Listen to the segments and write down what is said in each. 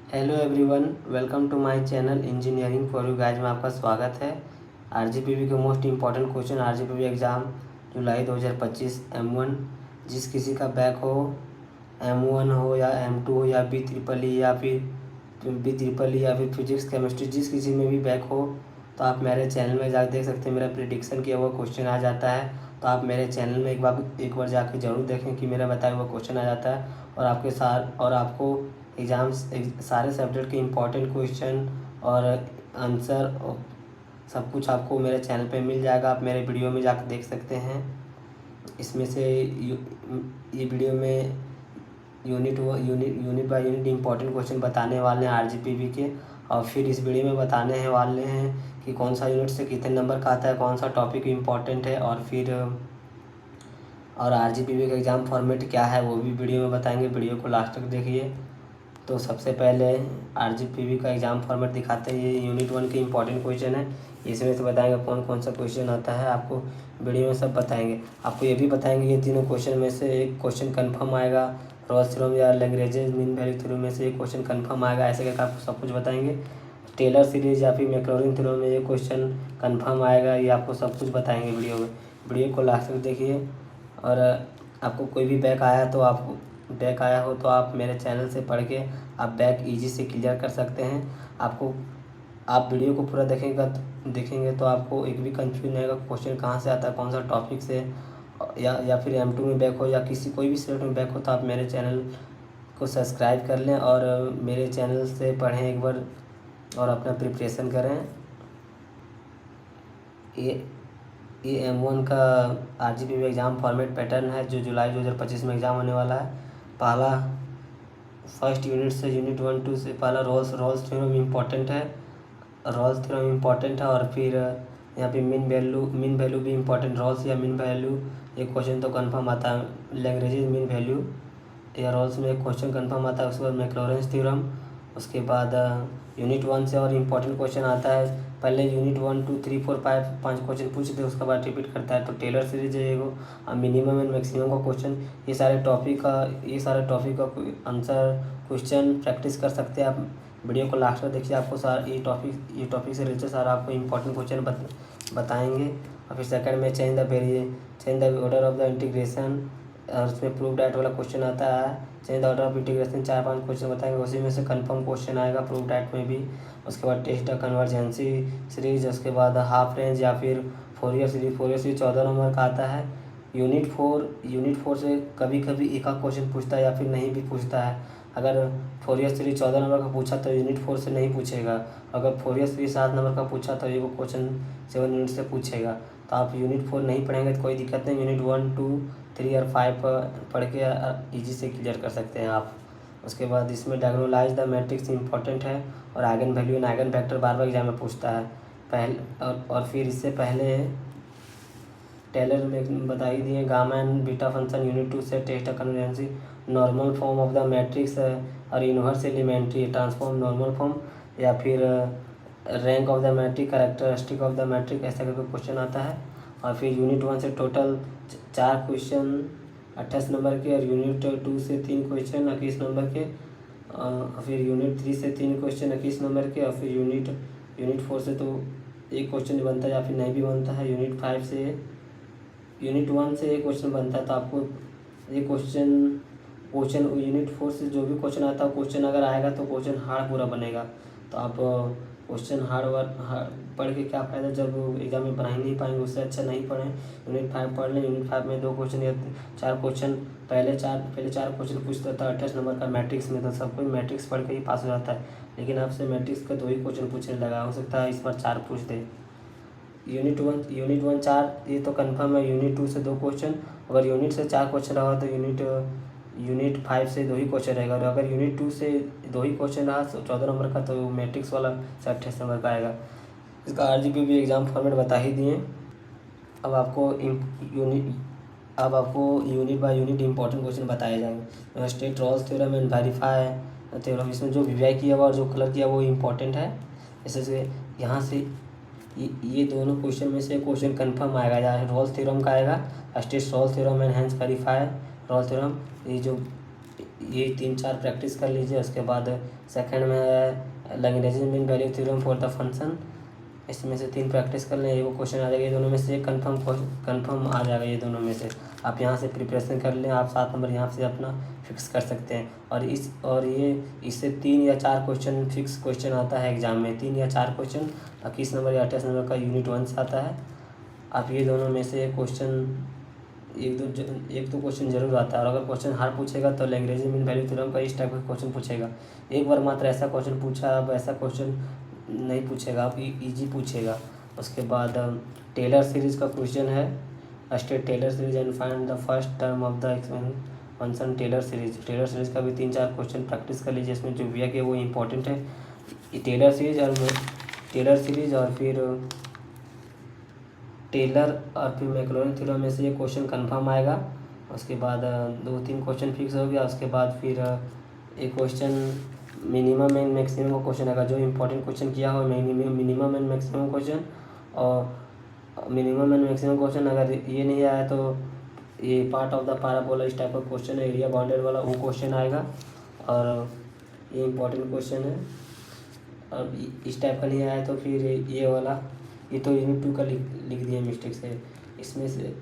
Hello everyone, welcome to my channel engineering for you guys में आपका स्वागत है। आरजीपीवी के most important question RGPV exam जुलाई 2025 M1 जिस किसी का बैक हो, M1 हो या M2 हो या बी ट्रिपल ई या फिर फिजिक्स केमिस्ट्री, जिस किसी में भी बैक हो तो आप मेरे चैनल में जाकर देख सकते हैं। मेरा प्रिडिक्शन किया हुआ क्वेश्चन आ जाता है, तो आप मेरे चैनल में एक बार जाकर ज़रूर देखें कि मेरा बताया हुआ क्वेश्चन आ जाता है। और आपको एग्ज़ाम्स सारे सब्जेक्ट के इम्पोर्टेंट क्वेश्चन और आंसर सब कुछ आपको मेरे चैनल पे मिल जाएगा। आप मेरे वीडियो में जाकर देख सकते हैं। इसमें से ये वीडियो में unit by unit important question बताने वाले हैं आरजीपीवी के। और फिर इस वीडियो में बताने हैं वाले हैं कि कौन सा यूनिट से कितने नंबर का आता है, कौन सा टॉपिक इम्पोर्टेंट है, और आरजीपीवी का एग्ज़ाम फॉर्मेट क्या है वो भी वीडियो में बताएंगे। वीडियो को लास्ट तक देखिए। तो सबसे पहले आरजीपीवी का एग्ज़ाम फॉर्मेट दिखाते हैं। ये यूनिट 1 के इम्पोर्टेंट क्वेश्चन है। इसमें से बताएंगे कौन कौन सा क्वेश्चन आता है, आपको वीडियो में सब बताएंगे। आपको ये भी बताएंगे ये तीनों क्वेश्चन में से एक क्वेश्चन कंफर्म आएगा। रॉल्स थ्योरम या लैग्रेंज मीन वैल्यू थ्योरम में से एक क्वेश्चन कंफर्म आएगा। ऐसे करके आपको सब कुछ बताएंगे। टेलर सीरीज या फिर मैक्लॉरिन थ्योरम में ये क्वेश्चन कंफर्म आएगा। ये आपको सब कुछ बताएंगे वीडियो में। वीडियो को लास्ट तक देखिए। और आपको कोई भी बैक आया हो तो आप मेरे चैनल से पढ़ के आप बैक इजी से क्लियर कर सकते हैं। आप वीडियो को पूरा देखेंगे तो आपको एक भी कंफ्यूजन नहीं होगा क्वेश्चन कहाँ से आता है, कौन सा टॉपिक से। या फिर M2 में बैक हो या कोई भी सब्जेक्ट में बैक हो तो आप मेरे चैनल को सब्सक्राइब कर लें और मेरे चैनल से पढ़ें एक बार और अपना प्रिपरेशन करें। ये M1 का आरजीपीवी एग्ज़ाम फॉर्मेट पैटर्न है जो जुलाई 2025 में एग्ज़ाम होने वाला है। पहला फर्स्ट यूनिट से यूनिट 1 2 से पहला रॉल्स थ्योरम इम्पोर्टेंट है। और फिर यहाँ पे मीन वैल्यू भी इम्पोर्टेंट। रॉल्स या मीन वैल्यू ये क्वेश्चन तो कंफर्म आता है। लैग्रेंज मीन वैल्यू या रॉल्स में एक क्वेश्चन कंफर्म आता है। उसके बाद मैक्लॉरेंस थ्योरम। उसके बाद यूनिट 1 से और इम्पोर्टेंट क्वेश्चन आता है। पहले यूनिट 1 2 3 4 5 क्वेश्चन पूछते उसके बाद रिपीट करता है। तो टेलर सीरीज है एगो, मिनिमम एंड मैक्सिमम का क्वेश्चन। ये सारे टॉपिक का आंसर क्वेश्चन प्रैक्टिस कर सकते हैं आप। वीडियो को लास्ट में देखिए। आपको सारा ये टॉपिक से रिलेटेड सारा आपको इम्पोर्टेंट क्वेश्चन बताएंगे। और फिर सेकंड में change the order of the integration, और उसमें प्रूव डैट वाला क्वेश्चन आता है। Change the order of integration 4-5 question बताएंगे। उसी में से कंफर्म क्वेश्चन आएगा प्रूव डैट में भी। उसके बाद टेस्ट द कन्वर्जेंसी सीरीज। उसके बाद हाफ रेंज या फिर फोरियर सीरीज 14 नंबर का आता है। यूनिट 4 से कभी कभी एक आध क्वेश्चन पूछता है या फिर नहीं भी पूछता है। अगर फोरियर सीरीज 14 नंबर का पूछा तो यूनिट 4 से नहीं पूछेगा। अगर फोरियर सीरीज 7 नंबर का पूछा तो ये वो क्वेश्चन 7 यूनिट से पूछेगा। तो आप यूनिट 4 नहीं पढ़ेंगे तो कोई दिक्कत नहीं। यूनिट 1 2 3 और 5 पढ़ के इजी से क्लियर कर सकते हैं आप। उसके बाद इसमें डायगोनलाइज द मैट्रिक्स इंपॉर्टेंट है। और eigen value and eigen factor bar bar exam में पूछता है। और फिर इससे पहले टेलर में बता ही दिए। Gamma and beta function unit 2 से test convergency, normal form of the matrix और inverse elementary transform normal form, या फिर rank of the matrix, characteristic of the matrix, ऐसा करके क्वेश्चन आता है। और फिर यूनिट 1 से टोटल 4 क्वेश्चन 28 नंबर के, और यूनिट 2 से 3 क्वेश्चन 21 नंबर के, और फिर यूनिट 3 से 3 क्वेश्चन 21 नंबर के, और फिर यूनिट 4 से तो एक क्वेश्चन बनता है या फिर नहीं भी बनता है। यूनिट 1 से एक क्वेश्चन बनता है। तो आपको ये क्वेश्चन यूनिट 4 से जो भी क्वेश्चन आता है क्वेश्चन अगर आएगा तो क्वेश्चन हार्ड पूरा बनेगा। तो आप क्वेश्चन हार्ड पढ़ के क्या फ़ायदा जब एग्जाम में बना ही नहीं पाएंगे। उससे अच्छा नहीं पढ़ें, यूनिट 5 पढ़ लें। यूनिट 5 में 2 क्वेश्चन या 4 क्वेश्चन, पहले चार क्वेश्चन पूछता था 28 नंबर का मैट्रिक्स में। तो सब कोई मैट्रिक्स पढ़ के ही पास हो जाता है, लेकिन आपसे मैट्रिक्स का 2 ही क्वेश्चन पूछने लगा, हो सकता है इस बार 4 पूछ दे। यूनिट 1 4 ये तो कंफर्म है। यूनिट 2 से 2 क्वेश्चन, अगर यूनिट से 4 क्वेश्चन रहा तो यूनिट 5 से 2 ही क्वेश्चन रहेगा। और अगर यूनिट 2 से 2 ही क्वेश्चन रहा 14 नंबर का, तो मैट्रिक्स वाला से 28 नंबर का आएगा। इसका आरजीपीवी एग्ज़ाम फॉर्मेट बता ही दिए। अब आपको unit by unit important question बताए जाएंगे। State Rolle's theorem and verify theorem, इसमें जो वीवाई किया हुआ और जो कलर किया वो इम्पोर्टेंट है। जैसे यहाँ से ये दोनों क्वेश्चन में से क्वेश्चन कंफर्म आएगा। या रॉल्स थ्योरम का आएगा, state Rolle's theorem and hence verify Rolle's theorem. ये जो ये 3-4 प्रैक्टिस कर लीजिए। उसके बाद सेकंड में है Lagrange mean value theorem for the function, इसमें से 3 प्रैक्टिस कर लें, ये वो क्वेश्चन आ जाएगा। ये दोनों में से एक कन्फर्म आ जाएगा, ये दोनों में से आप यहाँ से प्रिपरेशन कर लें। आप 7 नंबर यहाँ से अपना फिक्स कर सकते हैं। और ये इससे 3 या 4 क्वेश्चन फिक्स क्वेश्चन आता है एग्जाम में, 3 या 4 क्वेश्चन 21 नंबर या 28 नंबर का यूनिट 1 से आता है। आप ये दोनों में से क्वेश्चन एक दो क्वेश्चन जरूर आता है। और अगर क्वेश्चन हार्ड पूछेगा तो लैग्रेंज मीन वैल्यू थ्योरम का इस टाइप का क्वेश्चन पूछेगा। एक बार मात्र ऐसा क्वेश्चन पूछा, अब ऐसा क्वेश्चन नहीं पूछेगा, आप इजी पूछेगा। उसके बाद टेलर सीरीज का क्वेश्चन है, state Taylor series and find the first term of the expansion Taylor series. Taylor series का भी 3-4 क्वेश्चन प्रैक्टिस कर लीजिए। इसमें जो वी के वो इम्पोर्टेंट है। टेलर सीरीज और फिर टेलर और फिर मैक्लॉरिन थ्योरम में से ये क्वेश्चन कंफर्म आएगा। उसके बाद 2-3 क्वेश्चन फिक्स हो गया। उसके बाद फिर एक क्वेश्चन मिनिमम एंड मैक्सिमम का क्वेश्चन आएगा। जो इम्पोर्टेंट क्वेश्चन किया हो मिनिमम एंड मैक्सिमम क्वेश्चन, और मिनिमम एंड मैक्सिमम क्वेश्चन अगर ये नहीं आया तो ये पार्ट ऑफ द पैराबोला इस टाइप का क्वेश्चन है, एरिया बाउंडेड वाला वो क्वेश्चन आएगा। और ये इम्पोर्टेंट क्वेश्चन है। अब इस टाइप का नहीं आया तो फिर ये वाला, ये तो यूनिट 2 का लिख दिया मिस्टेक से। इसमें से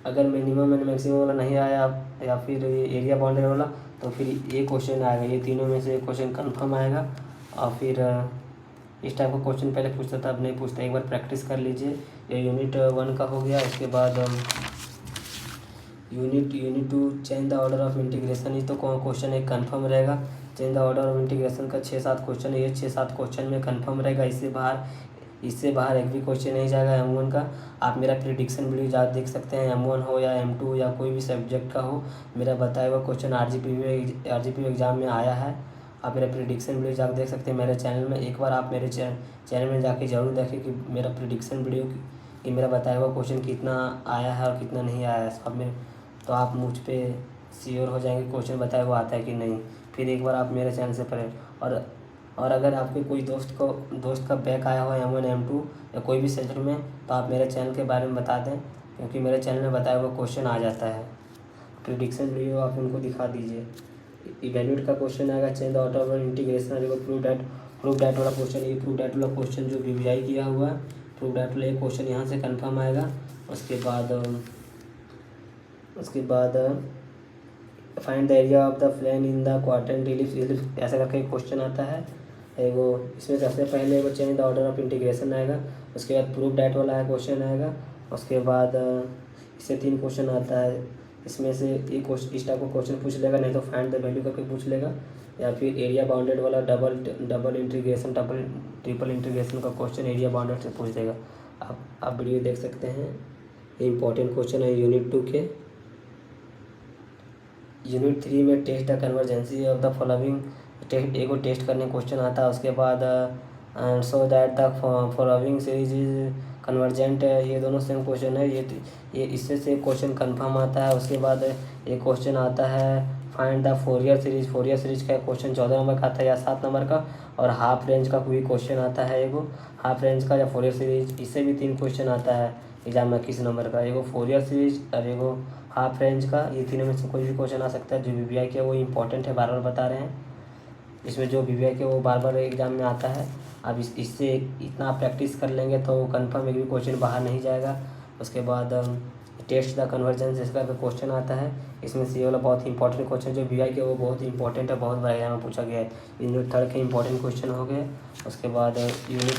अगर मिनिमम एंड मैक्सिमम वाला नहीं आया या फिर ये एरिया बाउंडेड वाला, तो फिर ये क्वेश्चन आएगा। ये तीनों में से एक क्वेश्चन कंफर्म आएगा। और फिर इस टाइप का क्वेश्चन पहले पूछता था, अब नहीं पूछता। एक बार प्रैक्टिस कर लीजिए। ये यूनिट 1 का हो गया। उसके बाद unit 2 change the order of integration, ये तो क्वेश्चन एक कंफर्म रहेगा। Change the order of integration का 6-7 क्वेश्चन है। ये 6-7 क्वेश्चन में कंफर्म रहेगा। इससे बाहर एक भी क्वेश्चन नहीं जाएगा M1 का। आप मेरा प्रिडिक्शन वीडियो जा देख सकते हैं, M1 हो या M2 या कोई भी सब्जेक्ट का हो। मेरा बताया हुआ क्वेश्चन RGP एग्जाम में आया है। आप मेरा प्रिडिक्शन वीडियो जाकर देख सकते हैं मेरे चैनल में। एक बार आप मेरे चैनल में जाके ज़रूर देखें कि मेरा प्रिडिक्शन वीडियो कि मेरा बताया हुआ क्वेश्चन कितना आया है और कितना नहीं आया है। सब में तो आप मुझ पर श्योर हो जाएंगे क्वेश्चन बताया हुआ आता है कि नहीं। फिर एक बार आप मेरे चैनल से पढ़ें। और अगर आपके कोई दोस्त का बैक आया हो M1 M2 या कोई भी सब्जेक्ट में, तो आप मेरे चैनल के बारे में बता दें, क्योंकि मेरे चैनल में बताया हुआ क्वेश्चन आ जाता है। प्रिडिक्शन वीडियो आप उनको दिखा दीजिए। इवैल्यूएट का क्वेश्चन आएगा, change the order of integration, prove that वाला क्वेश्चन। ये प्रूव डैट वाला क्वेश्चन जो VVI किया हुआ है, प्रूव डैट वाला ये क्वेश्चन यहाँ से कन्फर्म आएगा। उसके बाद find the area of the plane in the quadrant ellipse, ऐसा करके एक क्वेश्चन आता है। वो इसमें सबसे पहले वो change the order of integration आएगा। उसके बाद प्रूव डैट वाला क्वेश्चन आएगा। उसके बाद इससे 3 क्वेश्चन आता है। इसमें से एक इस टाइप का क्वेश्चन पूछ लेगा, नहीं तो फाइंड द वैल्यू करके पूछ लेगा, या फिर एरिया बाउंडेड वाला डबल इंटीग्रेशन ट्रिपल इंटीग्रेशन का क्वेश्चन एरिया बाउंडेड से पूछ देगा। आप वीडियो देख सकते हैं। ये इंपॉर्टेंट क्वेश्चन है यूनिट 2 के। यूनिट 3 में test the convergency of the following, test करने क्वेश्चन आता है। उसके बाद so that the following series is convergent, ये दोनों सेम क्वेश्चन है। ये इससे से क्वेश्चन कंफर्म आता है। उसके बाद एक क्वेश्चन आता है फाइंड द फोरियर सीरीज का क्वेश्चन 14 नंबर का आता है या 7 नंबर का। और हाफ रेंज का कोई क्वेश्चन आता है, एगो हाफ रेंज का या फोरियर सीरीज, इससे भी 3 क्वेश्चन आता है एग्जाम में 21 नंबर का। एगो फोरियर सीरीज और एगो हाफ रेंज का, ये तीनों में से कोई भी क्वेश्चन आ सकता है। जो VVI के वो इंपॉर्टेंट है, बार बार बता रहे हैं। इसमें जो VVI के वो बार बार एग्जाम में आता है। अब इससे इतना प्रैक्टिस कर लेंगे तो कंफर्म एक भी क्वेश्चन बाहर नहीं जाएगा। उसके बाद टेस्ट द कन्वर्जेंस इसका क्वेश्चन आता है। इसमें से ये वाला बहुत ही इंपॉर्टेंट क्वेश्चन जो VVI के वो बहुत ही इंपॉर्टेंट है, बहुत बार एग्जाम में पूछा गया है। यूनिट 3 के इंपॉर्टेंट क्वेश्चन हो गए। उसके बाद यूनिट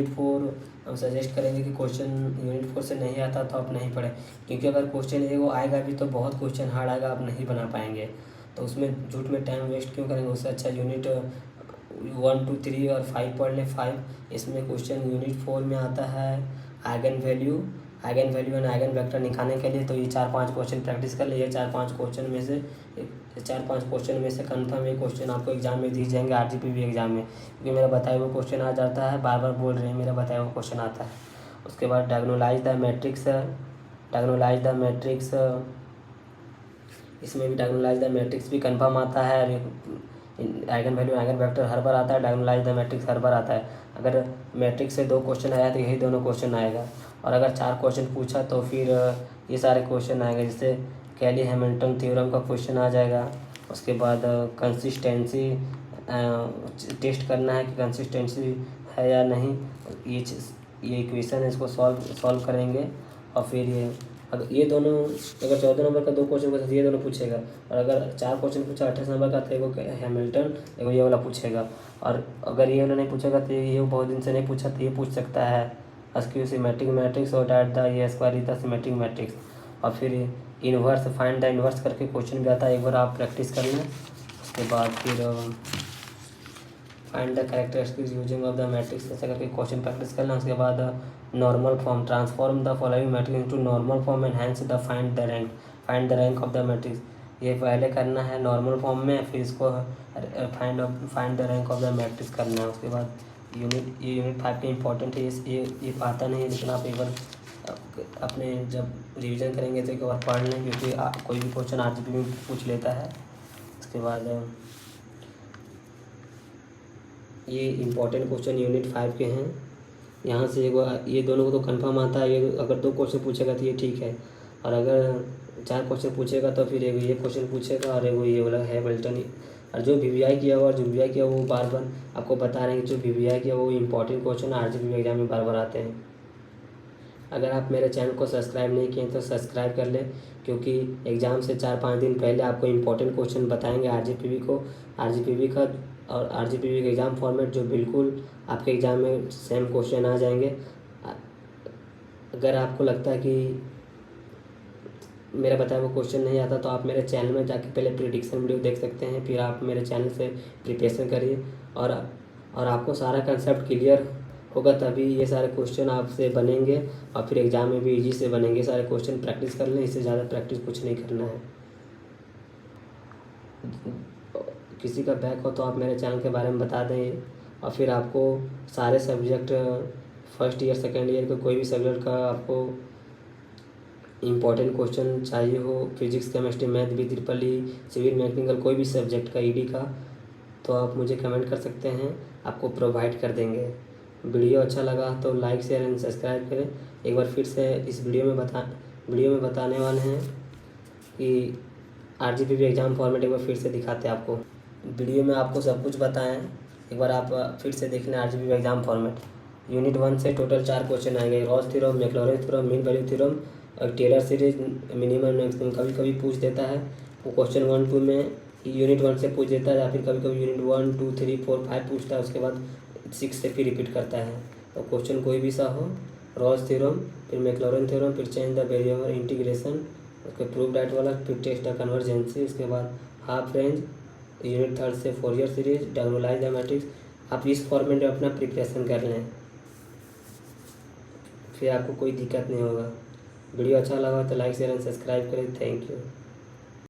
4 हम सजेस्ट करेंगे कि क्वेश्चन यूनिट 4 से नहीं आता तो आप नहीं पढ़ें, क्योंकि अगर क्वेश्चन वो आएगा भी तो बहुत क्वेश्चन हार्ड आएगा, आप नहीं बना पाएंगे। तो उसमें झूठ में टाइम वेस्ट क्यों करेंगे। उससे अच्छा यूनिट 1, 2, 3 और 5 पढ़ लें। 5 इसमें क्वेश्चन यूनिट 4 में आता है eigen value and eigen vector निकालने के लिए। तो ये 4-5 क्वेश्चन प्रैक्टिस कर लीजिए। 4-5 क्वेश्चन में से कंफर्म ये क्वेश्चन आपको एग्जाम में दिए जाएंगे, RGP एग्जाम में, क्योंकि मेरा बताया हुआ क्वेश्चन आ जाता है। बार बार बोल रहे हैं, मेरा बताया हुआ क्वेश्चन आता है। उसके बाद डायगोनलाइज द मैट्रिक्स, इसमें भी डायगोनलाइज द मैट्रिक्स भी कंफर्म आता है। आइगन वैल्यू आइगन वेक्टर हर बार आता है, डायगोनलाइज द मैट्रिक्स हर बार आता है। अगर मैट्रिक्स से 2 क्वेश्चन आया तो यही दोनों क्वेश्चन आएगा। और अगर 4 क्वेश्चन पूछा तो फिर ये सारे क्वेश्चन आएंगे। जैसे कैली हैमिल्टन थ्योरम का क्वेश्चन आ जाएगा। उसके बाद कंसिस्टेंसी टेस्ट करना है कि कंसिस्टेंसी है या नहीं, ये इक्वेशन है, इसको सॉल्व करेंगे। और फिर ये दोनों, अगर 14 नंबर का 2 क्वेश्चन पूछा तो ये दोनों पूछेगा, और अगर 4 क्वेश्चन पूछा 28 नंबर का तो एगो हैमिल्टन एगो ये वाला पूछेगा। और अगर ये वाला नहीं पूछेगा तो ये बहुत दिन से नहीं पूछा तो ये पूछ सकता है स्क्यू सिमेट्रिक मैट्रिक्स और डैट द ये square is the symmetric matrix. और फिर इन्वर्स फाइंड द इन्वर्स करके क्वेश्चन भी आता है, एक बार आप प्रैक्टिस कर लें। उसके बाद फिर find the characteristics using of the matrix, ऐसा करके क्वेश्चन प्रैक्टिस कर लें। उसके बाद normal form, transform the following matrix into normal form and hence the find the rank of the matrix. ये पहले करना है नॉर्मल फॉर्म में, फिर इसको find the rank of the matrix करना है। उसके बाद यूनिट 5 के इंपॉर्टेंट है, ये आता नहीं है, लेकिन आप एक बार अपने जब रिवीजन करेंगे तो एक बार पढ़ लें, क्योंकि कोई भी क्वेश्चन आरजीपी में पूछ लेता है। उसके बाद ये इम्पॉर्टेंट क्वेश्चन यूनिट 5 के हैं। यहाँ से ये दोनों को तो कंफर्म आता है, ये अगर 2 क्वेश्चन पूछेगा तो ये ठीक है, और अगर 4 क्वेश्चन पूछेगा तो फिर ये क्वेश्चन पूछेगा और ये वाला हैमिल्टन। और जो वीवीआई किया हुआ वो बार बार आपको बता रहे हैं कि जो वीवीआई किया वो इम्पॉर्टेंट क्वेश्चन आरजीपी एग्जाम में बार बार आते हैं। अगर आप मेरे चैनल को सब्सक्राइब नहीं किए तो सब्सक्राइब कर लें, क्योंकि एग्ज़ाम से 4-5 दिन पहले आपको इम्पोर्टेंट क्वेश्चन बताएंगे आरजीपीवी का, और आरजीपीवी का एग्ज़ाम फॉर्मेट जो बिल्कुल आपके एग्ज़ाम में सेम क्वेश्चन आ जाएंगे। अगर आपको लगता है कि मेरा बताया वो क्वेश्चन नहीं आता तो आप मेरे चैनल में जाके पहले प्रिडिक्शन वीडियो देख सकते हैं, फिर आप मेरे चैनल से प्रिपरेशन करिए, और आपको सारा कंसेप्ट क्लियर होगा, तभी ये सारे क्वेश्चन आपसे बनेंगे और फिर एग्ज़ाम में भी इजी से बनेंगे। सारे क्वेश्चन प्रैक्टिस कर लें, इससे ज़्यादा प्रैक्टिस कुछ नहीं करना है। किसी का बैक हो तो आप मेरे चैनल के बारे में बता दें, और फिर आपको सारे subject first year second year का कोई भी सब्जेक्ट का आपको इम्पोर्टेंट क्वेश्चन चाहिए हो, फिजिक्स केमिस्ट्री मैथ भी BEE सिविल मैकेनिकल कोई भी सब्जेक्ट का ईडी का, तो आप मुझे कमेंट कर सकते हैं, आपको प्रोवाइड कर देंगे। वीडियो अच्छा लगा तो लाइक शेयर एंड सब्सक्राइब करें। एक बार फिर से इस वीडियो में बताने वाले हैं कि आरजीपीवी एग्ज़ाम फॉर्मेट एक बार फिर से दिखाते हैं आपको। वीडियो में आपको सब कुछ बताएं, एक बार आप फिर से देख लें आरजीपीवी एग्ज़ाम फॉर्मेट। यूनिट 1 से टोटल 4 क्वेश्चन आएंगे, Rolle's theorem, Maclaurin theorem, mean value theorem और टेलर सीरीज, मिनिमम मैक्सिमम। कभी कभी पूछ देता है वो क्वेश्चन 1-2 में यूनिट 1 से पूछ देता है, या फिर कभी कभी यूनिट 1, 2, 3, 4, 5 पूछता है, उसके बाद 6 से फिर रिपीट करता है। तो क्वेश्चन कोई भी सा हो, रॉल्स थ्योरम, फिर मैक्लॉरिन थ्योरम, फिर चेंज द वेरिएबल इंटीग्रेशन, उसके प्रूव दैट वाला, फिर टेस्ट द कन्वर्जेंसी, उसके बाद हाफ रेंज, यूनिट 3 से फोरियर सीरीज, डायगोनलाइज द मैट्रिक्स। आप इस फॉर्मेट में अपना प्रिपरेशन कर लें, फिर आपको कोई दिक्कत नहीं होगा। वीडियो अच्छा लगा तो लाइक शेयर एंड सब्सक्राइब करें। Thank you.